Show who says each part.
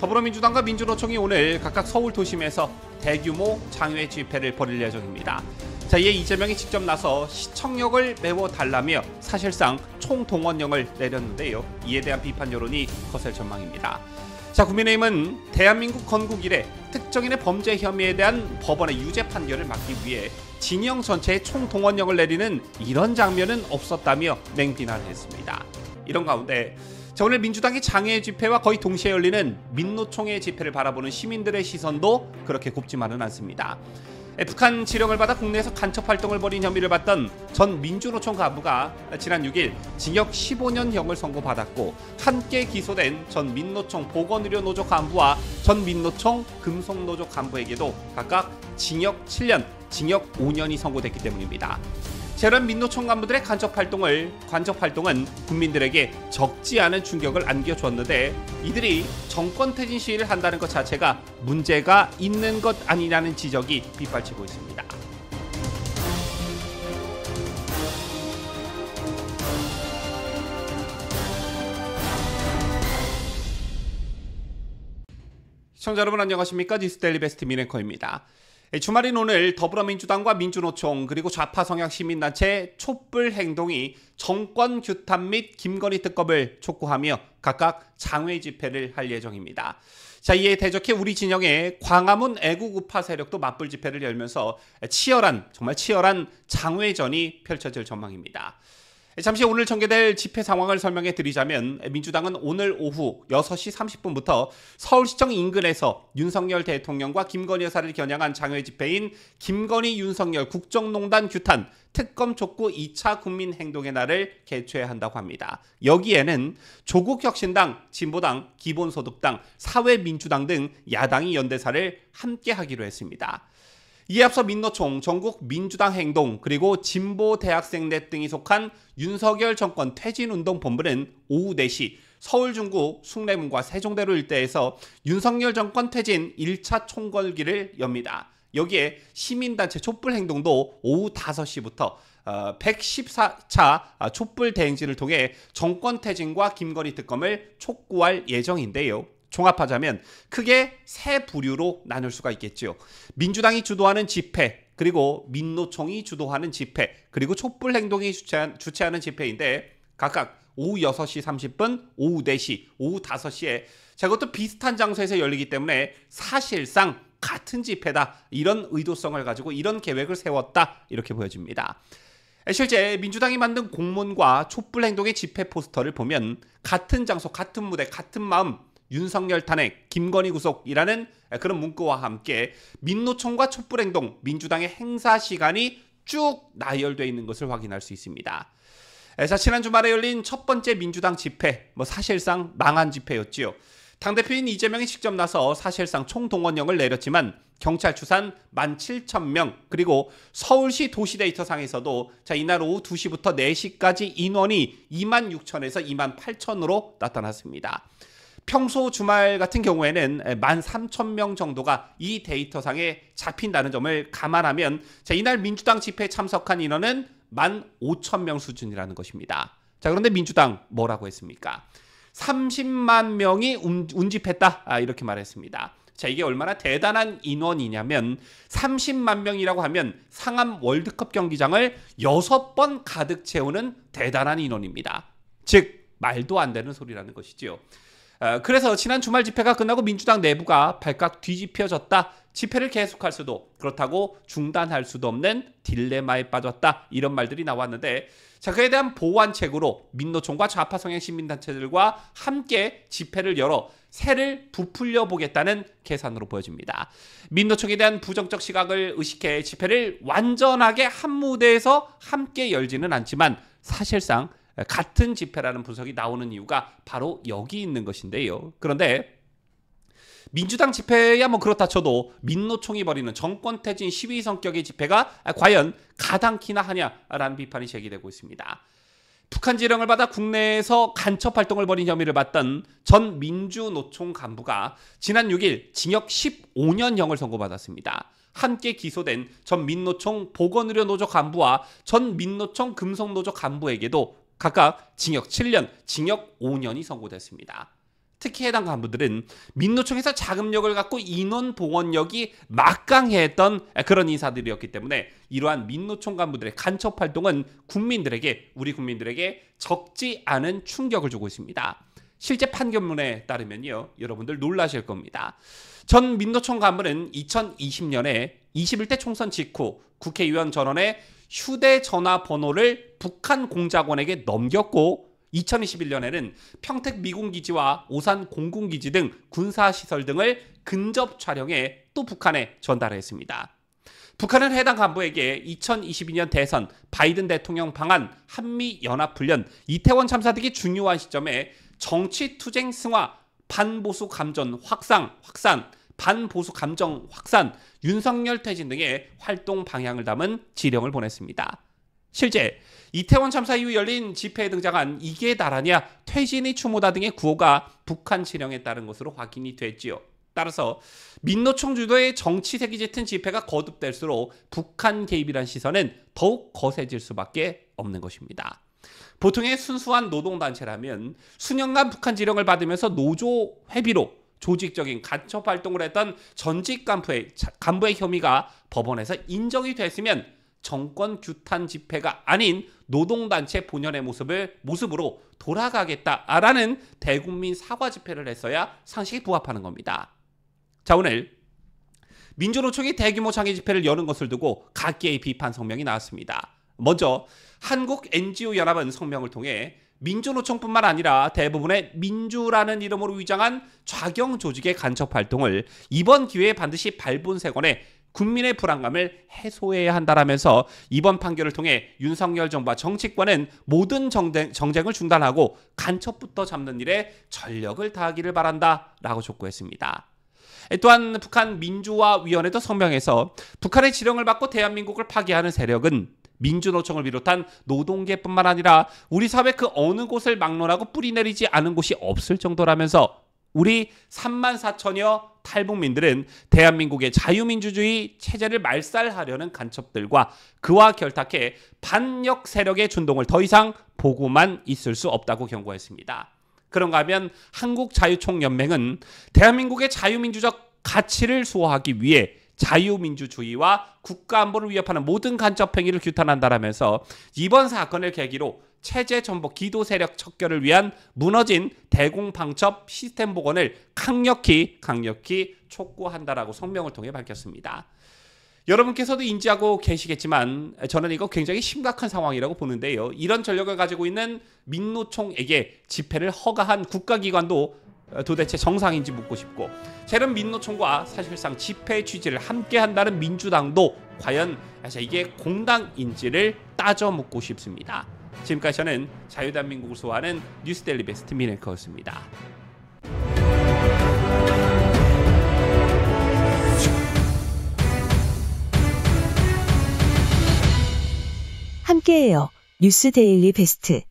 Speaker 1: 더불어민주당과 민주노총이 오늘 각각 서울 도심에서 대규모 장외 집회를 벌일 예정입니다. 자, 이에 이재명이 직접 나서 시청역을 메워달라며 사실상 총동원령을 내렸는데요. 이에 대한 비판 여론이 거셀 전망입니다. 자, 국민의힘은 대한민국 건국 이래 특정인의 범죄 혐의에 대한 법원의 유죄 판결을 막기 위해 진영 전체에 총동원령을 내리는 이런 장면은 없었다며 맹비난을 했습니다. 이런 가운데 오늘 민주당의 장외 집회와 거의 동시에 열리는 민노총의 집회를 바라보는 시민들의 시선도 그렇게 곱지만은 않습니다. 북한 지령을 받아 국내에서 간첩 활동을 벌인 혐의를 받던 전 민주노총 간부가 지난 6일 징역 15년형을 선고받았고, 함께 기소된 전 민노총 보건의료노조 간부와 전 민노총 금속노조 간부에게도 각각 징역 7년, 징역 5년이 선고됐기 때문입니다. 이런 민노총 간부들의 간접 활동은 국민들에게 적지 않은 충격을 안겨주었는데, 이들이 정권 퇴진 시위를 한다는 것 자체가 문제가 있는 것 아니냐는 지적이 빗발치고 있습니다. 시청자 여러분 안녕하십니까? 뉴스데일리 베스트 민앵커입니다. 주말인 오늘 더불어민주당과 민주노총 그리고 좌파 성향 시민단체 촛불 행동이 정권 규탄 및 김건희 특검을 촉구하며 각각 장외 집회를 할 예정입니다. 자, 이에 대적해 우리 진영의 광화문 애국 우파 세력도 맞불 집회를 열면서 정말 치열한 장외전이 펼쳐질 전망입니다. 잠시 오늘 전개될 집회 상황을 설명해 드리자면, 민주당은 오늘 오후 6시 30분부터 서울시청 인근에서 윤석열 대통령과 김건희 여사를 겨냥한 장외 집회인 김건희 윤석열 국정농단 규탄 특검 촉구 2차 국민행동의 날을 개최해야 한다고 합니다. 여기에는 조국혁신당, 진보당, 기본소득당, 사회민주당 등 야당이 연대사를 함께 하기로 했습니다. 이에 앞서 민노총, 전국민주당 행동, 그리고 진보대학생넷 등이 속한 윤석열 정권 퇴진운동본부는 오후 4시 서울 중구 숭례문과 세종대로 일대에서 윤석열 정권 퇴진 1차 총궐기를 엽니다. 여기에 시민단체 촛불행동도 오후 5시부터 114차 촛불 대행진을 통해 정권 퇴진과 김건희 특검을 촉구할 예정인데요. 종합하자면 크게 세 부류로 나눌 수가 있겠죠. 민주당이 주도하는 집회, 그리고 민노총이 주도하는 집회, 그리고 촛불행동이 주최하는 집회인데, 각각 오후 6시 30분, 오후 4시, 오후 5시에 이것도 비슷한 장소에서 열리기 때문에 사실상 같은 집회다, 이런 의도성을 가지고 이런 계획을 세웠다, 이렇게 보여집니다. 실제 민주당이 만든 공문과 촛불행동의 집회 포스터를 보면 같은 장소, 같은 무대, 같은 마음, 윤석열 탄핵, 김건희 구속이라는 그런 문구와 함께 민노총과 촛불행동, 민주당의 행사 시간이 쭉 나열되어 있는 것을 확인할 수 있습니다. 자, 지난 주말에 열린 첫 번째 민주당 집회, 사실상 망한 집회였지요. 당대표인 이재명이 직접 나서 사실상 총동원령을 내렸지만 경찰 추산 17,000명, 그리고 서울시 도시데이터상에서도 이날 오후 2시부터 4시까지 인원이 26,000에서 28,000으로 나타났습니다. 평소 주말 같은 경우에는 13,000명 정도가 이 데이터상에 잡힌다는 점을 감안하면 이날 민주당 집회에 참석한 인원은 15,000명 수준이라는 것입니다. 자, 그런데 민주당 뭐라고 했습니까? 30만 명이 운집했다, 이렇게 말했습니다. 자, 이게 얼마나 대단한 인원이냐면 30만 명이라고 하면 상암 월드컵 경기장을 6번 가득 채우는 대단한 인원입니다. 즉 말도 안 되는 소리라는 것이지요. 그래서 지난 주말 집회가 끝나고 민주당 내부가 발칵 뒤집혀졌다, 집회를 계속할 수도, 그렇다고 중단할 수도 없는 딜레마에 빠졌다, 이런 말들이 나왔는데, 그에 대한 보완책으로 민노총과 좌파 성향 시민단체들과 함께 집회를 열어 새를 부풀려 보겠다는 계산으로 보여집니다. 민노총에 대한 부정적 시각을 의식해 집회를 완전하게 한 무대에서 함께 열지는 않지만 사실상 같은 집회라는 분석이 나오는 이유가 바로 여기 있는 것인데요. 그런데 민주당 집회야 그렇다 쳐도 민노총이 벌이는 정권 퇴진 시위 성격의 집회가 과연 가당키나 하냐라는 비판이 제기되고 있습니다. 북한 지령을 받아 국내에서 간첩 활동을 벌인 혐의를 받던 전 민주노총 간부가 지난 6일 징역 15년형을 선고받았습니다. 함께 기소된 전 민노총 보건의료노조 간부와 전 민노총 금속노조 간부에게도 각각 징역 7년, 징역 5년이 선고됐습니다. 특히 해당 간부들은 민노총에서 자금력을 갖고 인원 동원력이 막강했던 그런 인사들이었기 때문에 이러한 민노총 간부들의 간첩 활동은 우리 국민들에게 적지 않은 충격을 주고 있습니다. 실제 판결문에 따르면요, 여러분들 놀라실 겁니다. 전 민노총 간부는 2020년에 21대 총선 직후 국회의원 전원의 휴대전화 번호를 북한 공작원에게 넘겼고 2021년에는 평택 미군기지와 오산 공군기지 등 군사시설 등을 근접 촬영해 또 북한에 전달했습니다. 북한은 해당 간부에게 2022년 대선, 바이든 대통령 방한, 한미연합훈련, 이태원 참사 등이 중요한 시점에 정치투쟁 승화, 반보수 감정 확산, 반보수 감정 확산, 윤석열 퇴진 등의 활동 방향을 담은 지령을 보냈습니다. 실제 이태원 참사 이후 열린 집회에 등장한 이게 나라냐, 퇴진이 추모다 등의 구호가 북한 지령에 따른 것으로 확인이 됐지요. 따라서 민노총 주도의 정치색이 짙은 집회가 거듭될수록 북한 개입이란 시선은 더욱 거세질 수밖에 없는 것입니다. 보통의 순수한 노동단체라면 수년간 북한 지령을 받으면서 노조 회비로 조직적인 간첩 활동을 했던 전직 간부의 혐의가 법원에서 인정이 됐으면 정권 규탄 집회가 아닌 노동단체 본연의 모습으로 돌아가겠다라는 대국민 사과 집회를 했어야 상식에 부합하는 겁니다. 자, 오늘 민주노총이 대규모 장애 집회를 여는 것을 두고 각계의 비판 성명이 나왔습니다. 먼저 한국 NGO 연합은 성명을 통해 민주노총뿐만 아니라 대부분의 민주라는 이름으로 위장한 좌경 조직의 간첩 활동을 이번 기회에 반드시 발본색원에 국민의 불안감을 해소해야 한다라면서 이번 판결을 통해 윤석열 정부와 정치권은 모든 정쟁을 중단하고 간첩부터 잡는 일에 전력을 다하기를 바란다라고 촉구했습니다. 또한 북한 민주화위원회도 성명에서 북한의 지령을 받고 대한민국을 파괴하는 세력은 민주노총을 비롯한 노동계뿐만 아니라 우리 사회 그 어느 곳을 막론하고 뿌리내리지 않은 곳이 없을 정도라면서 우리 3만 4천여 탈북민들은 대한민국의 자유민주주의 체제를 말살하려는 간첩들과 그와 결탁해 반역 세력의 준동을 더 이상 보고만 있을 수 없다고 경고했습니다. 그런가 하면 한국자유총연맹은 대한민국의 자유민주적 가치를 수호하기 위해 자유민주주의와 국가안보를 위협하는 모든 간첩 행위를 규탄한다라면서 이번 사건을 계기로 체제 전복 기도 세력 척결을 위한 무너진 대공방첩 시스템 복원을 강력히 촉구한다라고 성명을 통해 밝혔습니다. 여러분께서도 인지하고 계시겠지만 저는 이거 굉장히 심각한 상황이라고 보는데요. 이런 전력을 가지고 있는 민노총에게 집회를 허가한 국가기관도 도대체 정상인지 묻고 싶고, 새로운 민노총과 사실상 집회 취지를 함께 한다는 민주당도 과연 이게 공당인지를 따져 묻고 싶습니다. 지금까지 저는 자유대한민국을 수호하는 뉴스데일리 베스트 민앵커였습니다.
Speaker 2: 함께해요. 뉴스데일리 베스트.